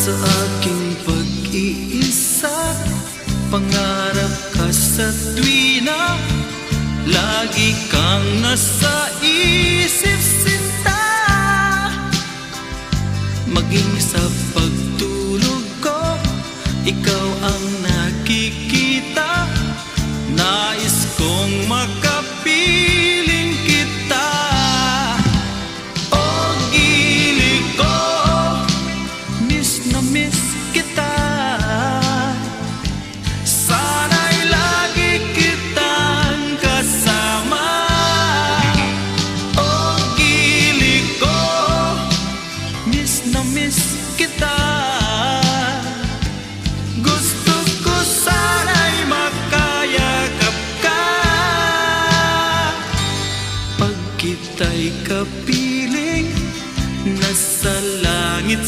sa aking pag-iisa, pangarap ka sa tuwina, lagi kang nasa isip sinta. Maging sa pagtulog ko, ikaw ang nakikita. Nais kong makapiling kita. O gili ko, miss na miss kita. Sana'y lagi kitang kasama. O gili ko, miss na miss kita. Gusto ko sana'y makayakap ka, pag kita'y kapiling.